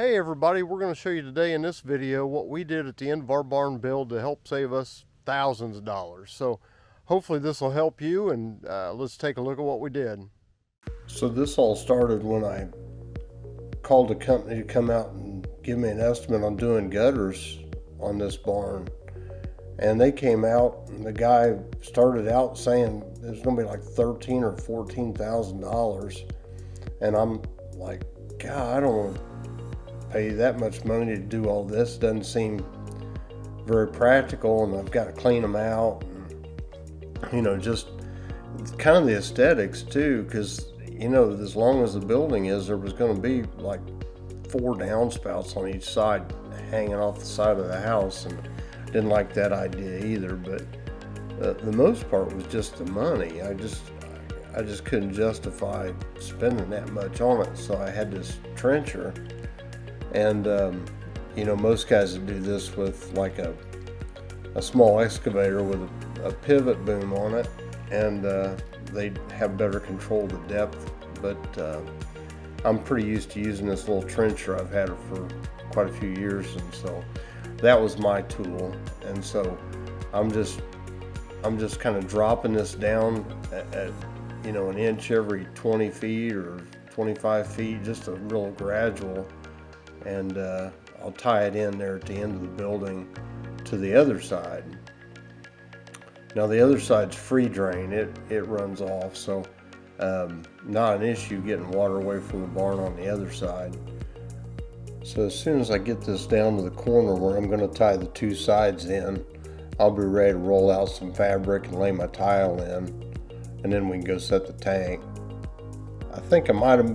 Hey everybody, we're going to show you today in this video what we did at the end of our barn build to help save us thousands of dollars. So hopefully this will help you, and let's take a look at what we did. So this all started when I called a company to come out and give me an estimate on doing gutters on this barn. And they came out, and the guy started out saying it was going to be like $13,000 or $14,000. And I'm like, God, I don't want to pay that much money to do all this. Doesn't seem very practical, and I've got to clean them out, and just kind of the aesthetics too, because as long as the building is, there was going to be like 4 downspouts on each side hanging off the side of the house, and didn't like that idea either. But the most part was just the money. I just couldn't justify spending that much on it, so I had this trencher. And most guys that do this with like a small excavator with a pivot boom on it, and they have better control of the depth. But I'm pretty used to using this little trencher. I've had it for quite a few years, and so that was my tool. And so I'm just kind of dropping this down at an inch every 20 feet or 25 feet, just a real gradual. And I'll tie it in there at the end of the building to the other side. Now the other side's free drain, it runs off, so not an issue getting water away from the barn on the other side. So as soon as I get this down to the corner where I'm going to tie the 2 sides in, I'll be ready to roll out some fabric and lay my tile in, and then we can go set the tank. I think I might have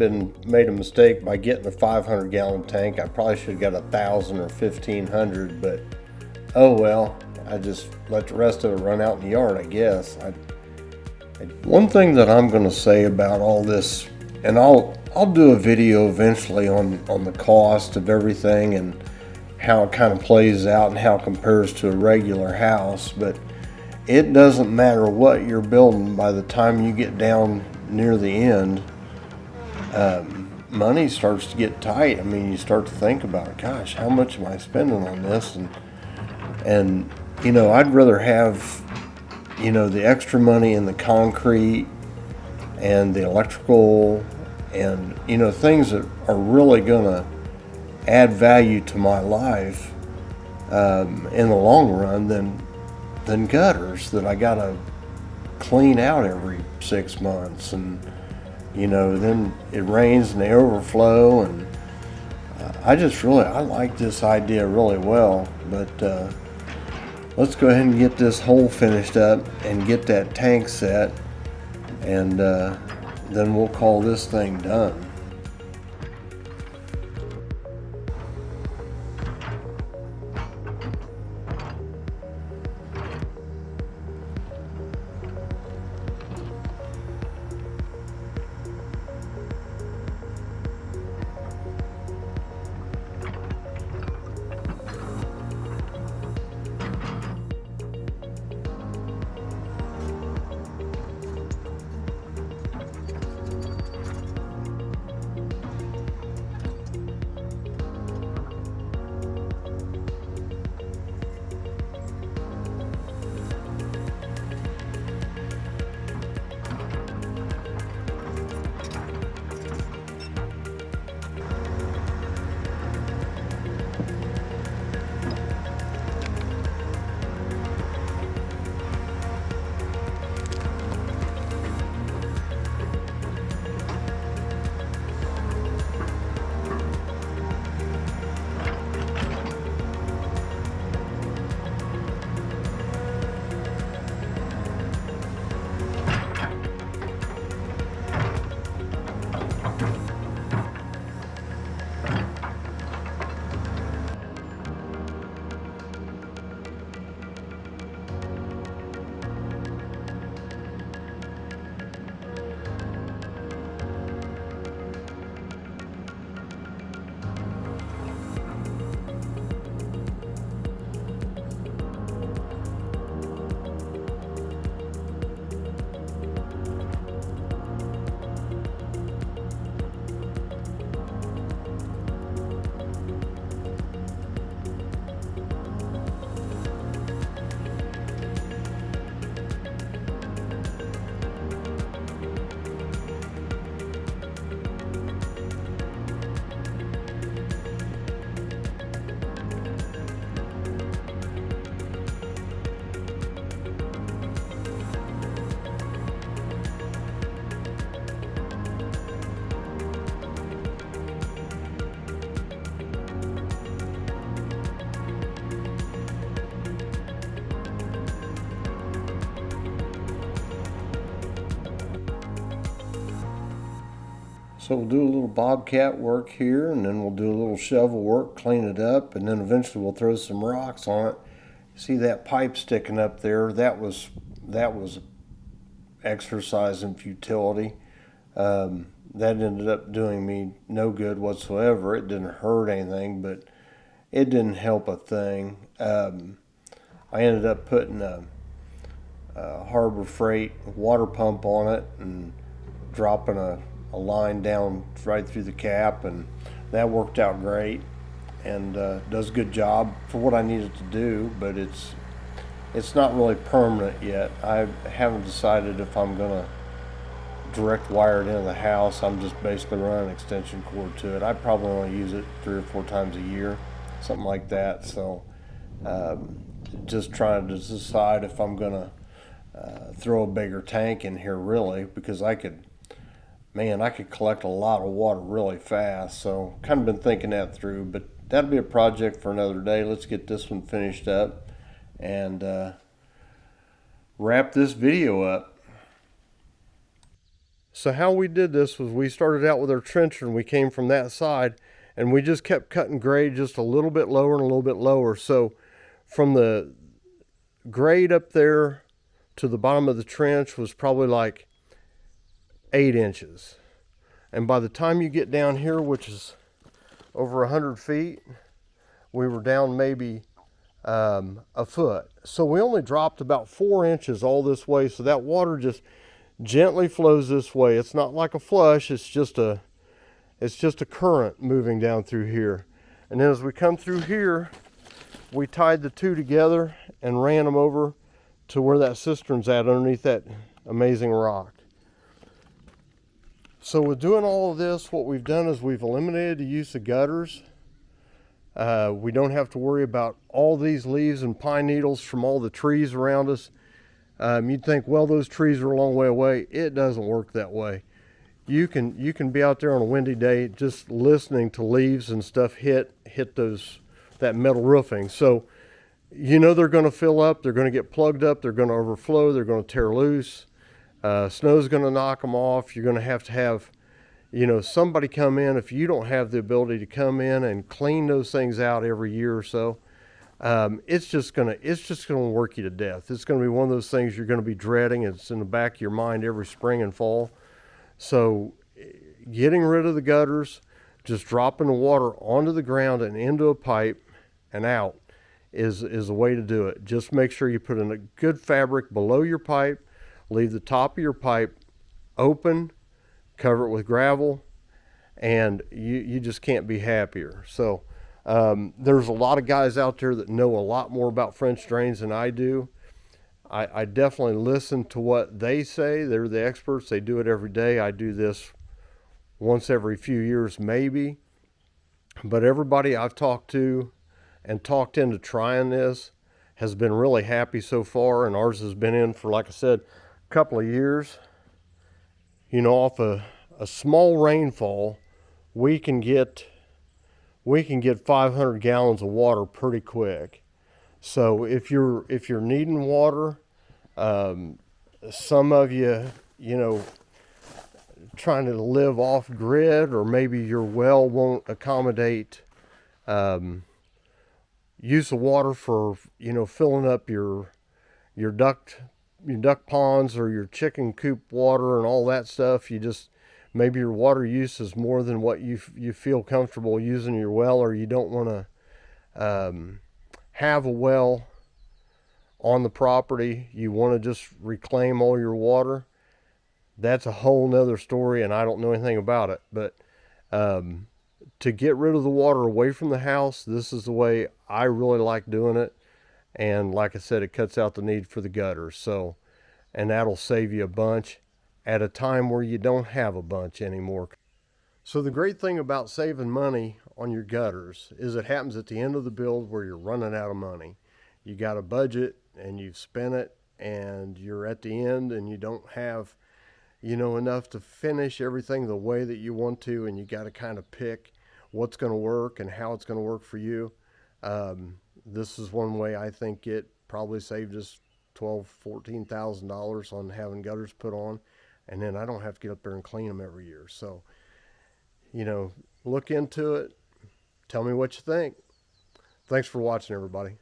made a mistake by getting a 500-gallon tank. I probably should have got 1,000 or 1,500, but oh well. I just let the rest of it run out in the yard, I guess. One thing that I'm going to say about all this, and I'll do a video eventually on the cost of everything and how it kind of plays out and how it compares to a regular house, but it doesn't matter what you're building. By the time you get down near the end, money starts to get tight. I mean, you start to think about, gosh, how much am I spending on this? And I'd rather have, the extra money in the concrete and the electrical and, things that are really going to add value to my life in the long run than gutters that I got to clean out every 6 months. And then it rains and they overflow, and I like this idea really well. But let's go ahead and get this hole finished up and get that tank set, and then we'll call this thing done. So we'll do a little bobcat work here, and then we'll do a little shovel work, clean it up, and then eventually we'll throw some rocks on it. See that pipe sticking up there? That was exercise in futility. That ended up doing me no good whatsoever. It didn't hurt anything, but it didn't help a thing. I ended up putting a Harbor Freight water pump on it and dropping a line down right through the cap, and that worked out great and does a good job for what I needed to do, but it's not really permanent yet. I haven't decided if I'm gonna direct wire it into the house. I'm just basically running an extension cord to it. I probably only use it 3 or 4 times a year, something like that. So just trying to decide if I'm gonna throw a bigger tank in here, really, because I could collect a lot of water really fast. So kind of been thinking that through, but that'll be a project for another day. Let's get this one finished up and wrap this video up. So how we did this was we started out with our trencher and we came from that side and we just kept cutting grade just a little bit lower and a little bit lower. So from the grade up there to the bottom of the trench was probably like 8 inches. And by the time you get down here, which is over 100 feet, we were down maybe a foot. So we only dropped about 4 inches all this way. So that water just gently flows this way. It's not like a flush, it's just a current moving down through here. And then as we come through here, we tied the two together and ran them over to where that cistern's at underneath that amazing rock. So with doing all of this, what we've done is we've eliminated the use of gutters. We don't have to worry about all these leaves and pine needles from all the trees around us. You'd think, well, those trees are a long way away. It doesn't work that way. You can be out there on a windy day just listening to leaves and stuff hit that metal roofing. So you know they're going to fill up, they're going to get plugged up, they're going to overflow, they're going to tear loose. Snow's going to knock them off. You're going to have somebody come in. If you don't have the ability to come in and clean those things out every year or so, it's just gonna work you to death. It's gonna be one of those things you're gonna be dreading. It's in the back of your mind every spring and fall. So getting rid of the gutters, just dropping the water onto the ground and into a pipe and out is a way to do it. Just make sure you put in a good fabric below your pipe, leave the top of your pipe open, cover it with gravel, and you just can't be happier. So there's a lot of guys out there that know a lot more about French drains than I do. I definitely listen to what they say. They're the experts. They do it every day. I do this once every few years maybe. But everybody I've talked to and talked into trying this has been really happy so far, and ours has been in for, like I said, a couple of years. Off a small rainfall, we can get 500 gallons of water pretty quick. So if you're needing water, some of you, trying to live off grid, or maybe your well won't accommodate use of water for filling up your duck ponds or your chicken coop water and all that stuff. Maybe your water use is more than what you feel comfortable using your well, or you don't want to have a well on the property. You want to just reclaim all your water. That's a whole nother story, and I don't know anything about it. But to get rid of the water away from the house, this is the way I really like doing it. And like I said, it cuts out the need for the gutters. So, and that'll save you a bunch at a time where you don't have a bunch anymore. So the great thing about saving money on your gutters is it happens at the end of the build where you're running out of money. You got a budget and you've spent it, and you're at the end and you don't have enough to finish everything the way that you want to, and you got to kind of pick what's going to work and how it's going to work for you. This is one way I think it probably saved us $12,000-$14,000 on having gutters put on, and then I don't have to get up there and clean them every year. So you know, look into it. Tell me what you think. Thanks for watching, everybody.